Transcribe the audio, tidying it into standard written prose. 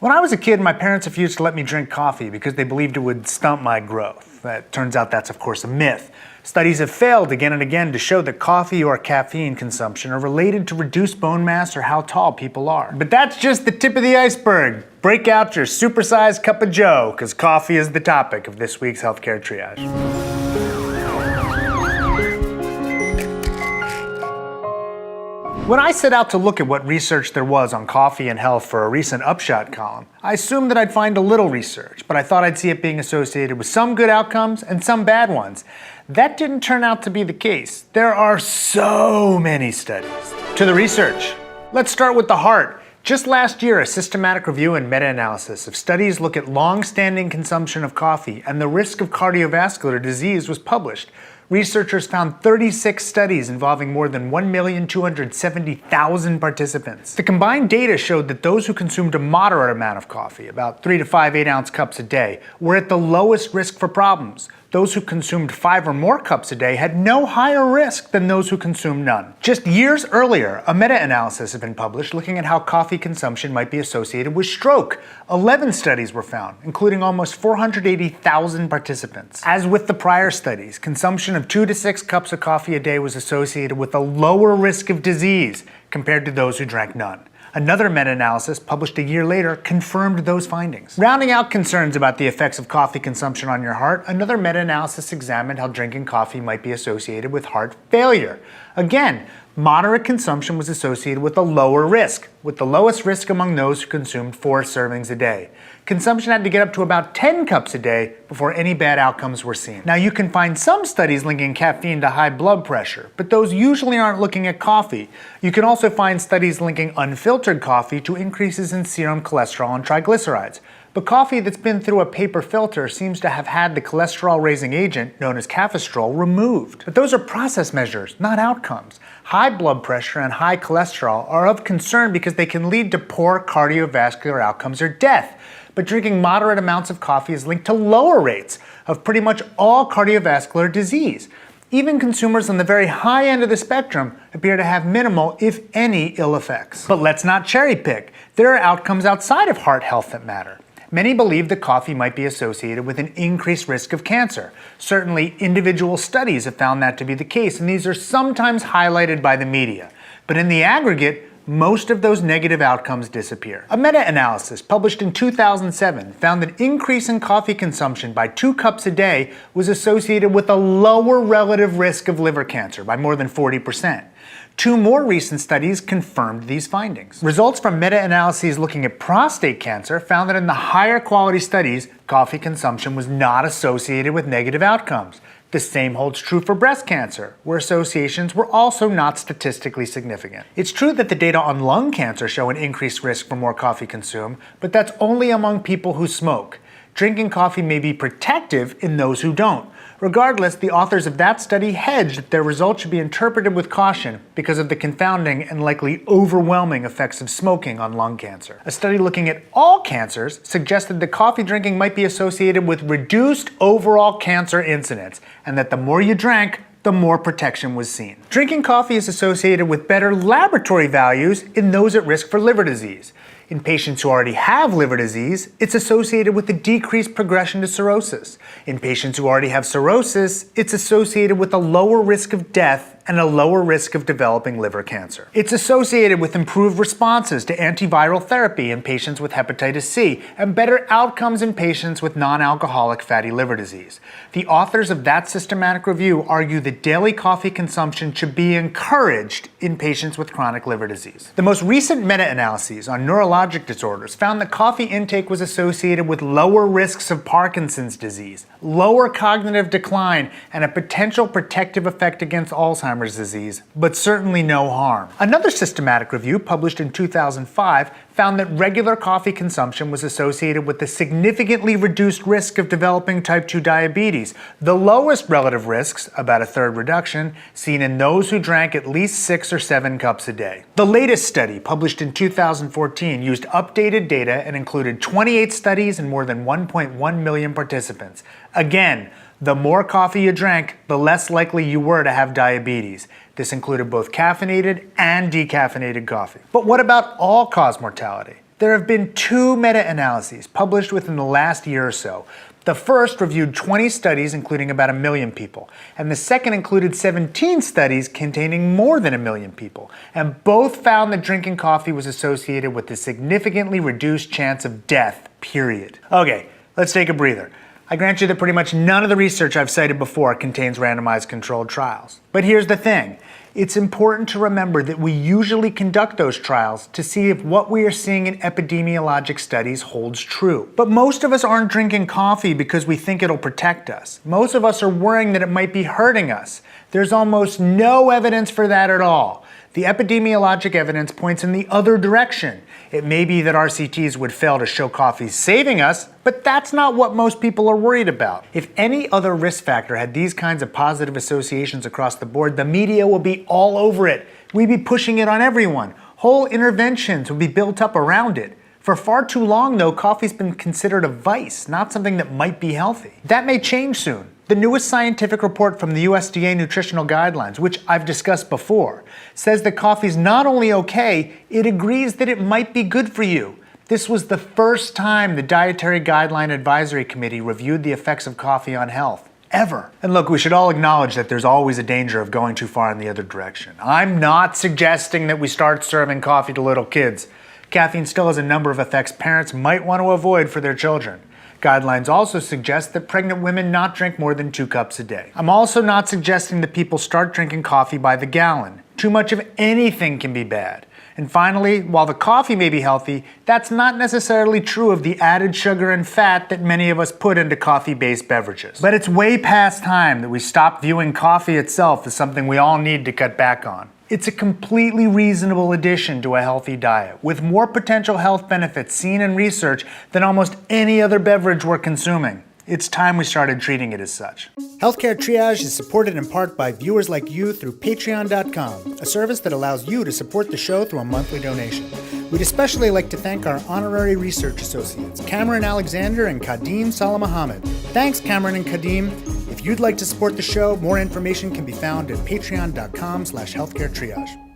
When I was a kid, my parents refused to let me drink coffee because they believed it would stunt my growth. That turns out that's of course a myth. Studies have failed again and again to show that coffee or caffeine consumption are related to reduced bone mass or how tall people are. But that's just the tip of the iceberg. Break out your supersized cup of joe, because coffee is the topic of this week's Healthcare Triage. When I set out to look at what research there was on coffee and health for a recent Upshot column, I assumed that I'd find a little research, but I thought I'd see it being associated with some good outcomes and some bad ones. That didn't turn out to be the case. There are so many studies. To the research. Let's start with the heart. Just last year, a systematic review and meta-analysis of studies look at long-standing consumption of coffee and the risk of cardiovascular disease was published. Researchers found 36 studies involving more than 1,270,000 participants. The combined data showed that those who consumed a moderate amount of coffee, about 3 to 5 8-ounce cups a day, were at the lowest risk for problems. Those who consumed 5 or more cups a day had no higher risk than those who consumed none. Just years earlier, a meta-analysis had been published looking at how coffee consumption might be associated with stroke. 11 studies were found, including almost 480,000 participants. As with the prior studies, consumption of 2 to 6 cups of coffee a day was associated with a lower risk of disease compared to those who drank none. Another meta-analysis published a year later confirmed those findings. Rounding out concerns about the effects of coffee consumption on your heart, another meta-analysis examined how drinking coffee might be associated with heart failure. Again, moderate consumption was associated with a lower risk, with the lowest risk among those who consumed 4 servings a day. Consumption had to get up to about 10 cups a day before any bad outcomes were seen. Now you can find some studies linking caffeine to high blood pressure, but those usually aren't looking at coffee. You can also find studies linking unfiltered coffee to increases in serum cholesterol and triglycerides. But coffee that's been through a paper filter seems to have had the cholesterol-raising agent, known as caffestrol, removed. But those are process measures, not outcomes. High blood pressure and high cholesterol are of concern because they can lead to poor cardiovascular outcomes or death. But drinking moderate amounts of coffee is linked to lower rates of pretty much all cardiovascular disease. Even consumers on the very high end of the spectrum appear to have minimal, if any, ill effects. But let's not cherry pick. There are outcomes outside of heart health that matter. Many believe that coffee might be associated with an increased risk of cancer. Certainly, individual studies have found that to be the case, and these are sometimes highlighted by the media. But in the aggregate, most of those negative outcomes disappear. A meta-analysis published in 2007 found that increase in coffee consumption by 2 cups a day was associated with a lower relative risk of liver cancer by more than 40%. 2 more recent studies confirmed these findings. Results from meta-analyses looking at prostate cancer found that in the higher quality studies, coffee consumption was not associated with negative outcomes. The same holds true for breast cancer, where associations were also not statistically significant. It's true that the data on lung cancer show an increased risk for more coffee consumed, but that's only among people who smoke. Drinking coffee may be protective in those who don't. Regardless, the authors of that study hedged that their results should be interpreted with caution because of the confounding and likely overwhelming effects of smoking on lung cancer. A study looking at all cancers suggested that coffee drinking might be associated with reduced overall cancer incidence, and that the more you drank, the more protection was seen. Drinking coffee is associated with better laboratory values in those at risk for liver disease. In patients who already have liver disease, it's associated with a decreased progression to cirrhosis. In patients who already have cirrhosis, it's associated with a lower risk of death and a lower risk of developing liver cancer. It's associated with improved responses to antiviral therapy in patients with hepatitis C and better outcomes in patients with non-alcoholic fatty liver disease. The authors of that systematic review argue that daily coffee consumption should be encouraged in patients with chronic liver disease. The most recent meta-analyses on neurologic disorders found that coffee intake was associated with lower risks of Parkinson's disease, lower cognitive decline, and a potential protective effect against Alzheimer's disease, but certainly no harm. Another systematic review published in 2005 found that regular coffee consumption was associated with a significantly reduced risk of developing type 2 diabetes, the lowest relative risks, about a third reduction, seen in those who drank at least 6 or 7 cups a day. The latest study, published in 2014, used updated data and included 28 studies and more than 1.1 million participants. Again, the more coffee you drank, the less likely you were to have diabetes. This included both caffeinated and decaffeinated coffee. But what about all-cause mortality? There have been 2 meta-analyses published within the last year or so. The first reviewed 20 studies including about 1 million people, and the second included 17 studies containing more than 1 million people, and both found that drinking coffee was associated with a significantly reduced chance of death, period. Okay, let's take a breather. I grant you that pretty much none of the research I've cited before contains randomized controlled trials. But here's the thing. It's important to remember that we usually conduct those trials to see if what we are seeing in epidemiologic studies holds true. But most of us aren't drinking coffee because we think it'll protect us. Most of us are worrying that it might be hurting us. There's almost no evidence for that at all. The epidemiologic evidence points in the other direction. It may be that RCTs would fail to show coffee's saving us, but that's not what most people are worried about. If any other risk factor had these kinds of positive associations across the board, the media would be all over it. We'd be pushing it on everyone. Whole interventions would be built up around it. For far too long, though, coffee's been considered a vice, not something that might be healthy. That may change soon. The newest scientific report from the USDA Nutritional Guidelines, which I've discussed before, says that coffee's not only okay, it agrees that it might be good for you. This was the first time the Dietary Guideline Advisory Committee reviewed the effects of coffee on health. Ever. And look, we should all acknowledge that there's always a danger of going too far in the other direction. I'm not suggesting that we start serving coffee to little kids. Caffeine still has a number of effects parents might want to avoid for their children. Guidelines also suggest that pregnant women not drink more than 2 cups a day. I'm also not suggesting that people start drinking coffee by the gallon. Too much of anything can be bad. And finally, while the coffee may be healthy, that's not necessarily true of the added sugar and fat that many of us put into coffee-based beverages. But it's way past time that we stop viewing coffee itself as something we all need to cut back on. It's a completely reasonable addition to a healthy diet, with more potential health benefits seen in research than almost any other beverage we're consuming. It's time we started treating it as such. Healthcare Triage is supported in part by viewers like you through Patreon.com, a service that allows you to support the show through a monthly donation. We'd especially like to thank our honorary research associates, Cameron Alexander and Kadim Salah Mohammed. Thanks, Cameron and Kadim. If you'd like to support the show, more information can be found at patreon.com/healthcaretriage.